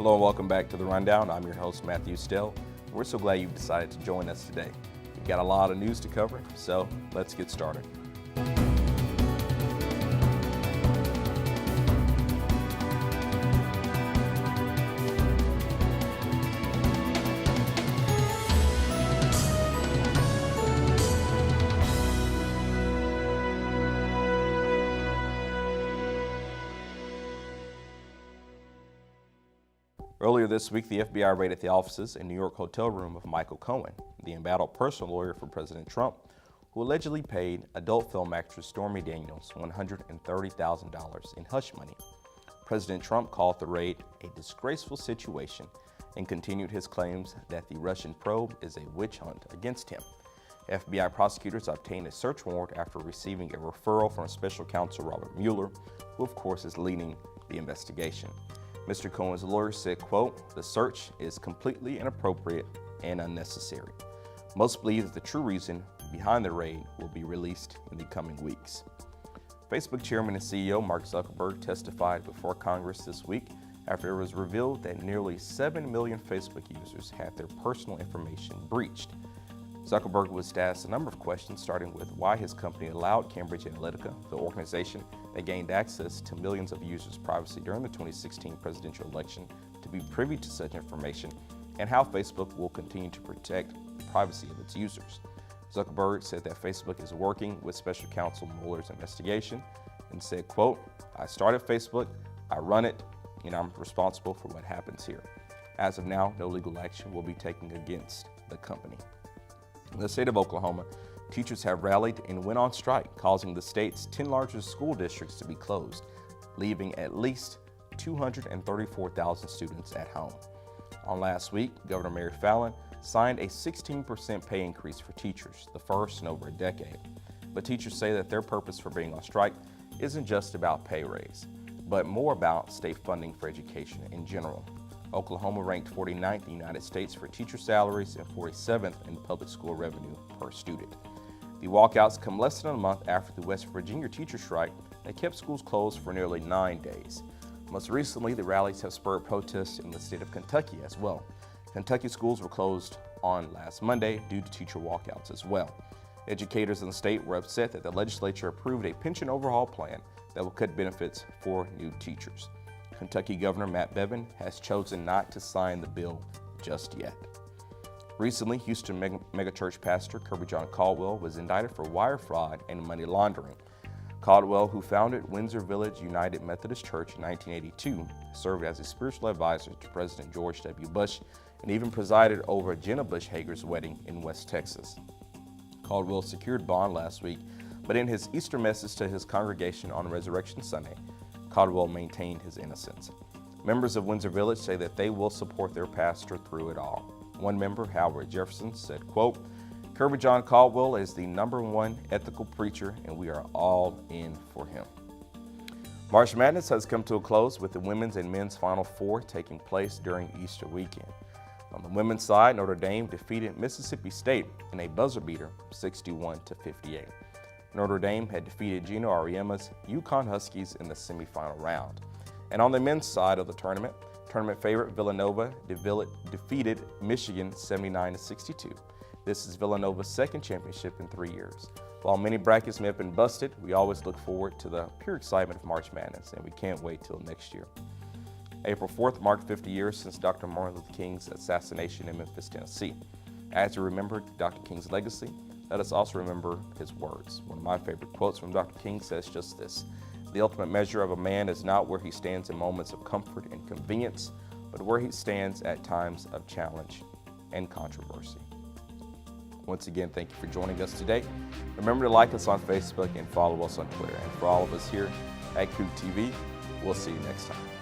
Hello and welcome back to The Rundown. I'm your host, Matthew Stell. We're so glad you've decided to join us today. We've got a lot of news to cover, so let's get started. Earlier this week, the FBI raided the offices and New York hotel room of Michael Cohen, the embattled personal lawyer for President Trump, who allegedly paid adult film actress Stormy Daniels $130,000 in hush money. President Trump called the raid a disgraceful situation and continued his claims that the Russian probe is a witch hunt against him. FBI prosecutors obtained a search warrant after receiving a referral from special counsel Robert Mueller, who of course is leading the investigation. Mr. Cohen's lawyer said, quote, "The search is completely inappropriate and unnecessary. Most believe that the true reason behind the raid will be released in the coming weeks." Facebook chairman and CEO Mark Zuckerberg testified before Congress this week after it was revealed that nearly 7 million Facebook users had their personal information breached. Zuckerberg was asked a number of questions, starting with why his company allowed Cambridge Analytica, the organization that gained access to millions of users' privacy during the 2016 presidential election, to be privy to such information, and how Facebook will continue to protect the privacy of its users. Zuckerberg said that Facebook is working with special counsel Mueller's investigation and said, quote, "I started Facebook, I run it, and I'm responsible for what happens here. As of now, no legal action will be taken against the company." In the state of Oklahoma, teachers have rallied and went on strike, causing the state's 10 largest school districts to be closed, leaving at least 234,000 students at home. On last week, Governor Mary Fallin signed a 16% pay increase for teachers, the first in over a decade. But teachers say that their purpose for being on strike isn't just about pay raise, but more about state funding for education in general. Oklahoma ranked 49th in the United States for teacher salaries and 47th in public school revenue per student. The walkouts come less than a month after the West Virginia teacher strike that kept schools closed for nearly 9 days. Most recently, the rallies have spurred protests in the state of Kentucky as well. Kentucky schools were closed on last Monday due to teacher walkouts as well. Educators in the state were upset that the legislature approved a pension overhaul plan that will cut benefits for new teachers. Kentucky Governor Matt Bevin has chosen not to sign the bill just yet. Recently, Houston megachurch pastor Kirby John Caldwell was indicted for wire fraud and money laundering. Caldwell, who founded Windsor Village United Methodist Church in 1982, served as a spiritual advisor to President George W. Bush and even presided over Jenna Bush Hager's wedding in West Texas. Caldwell secured bond last week, but in his Easter message to his congregation on Resurrection Sunday, Caldwell maintained his innocence. Members of Windsor Village say that they will support their pastor through it all. One member, Howard Jefferson, said, quote, "Kirby John Caldwell is the #1 ethical preacher, and we are all in for him." March Madness has come to a close with the women's and men's Final Four taking place during Easter weekend. On the women's side, Notre Dame defeated Mississippi State in a buzzer beater, 61-58. Notre Dame had defeated Gino Auriemma's UConn Huskies in the semifinal round. And on the men's side of the tournament favorite Villanova defeated Michigan 79-62. This is Villanova's second championship in 3 years. While many brackets may have been busted, we always look forward to the pure excitement of March Madness, and we can't wait till next year. April 4th marked 50 years since Dr. Martin Luther King's assassination in Memphis, Tennessee. As we remember Dr. King's legacy, let us also remember his words. One of my favorite quotes from Dr. King says just this: "The ultimate measure of a man is not where he stands in moments of comfort and convenience, but where he stands at times of challenge and controversy." Once again, thank you for joining us today. Remember to like us on Facebook and follow us on Twitter. And for all of us here at Coop TV, we'll see you next time.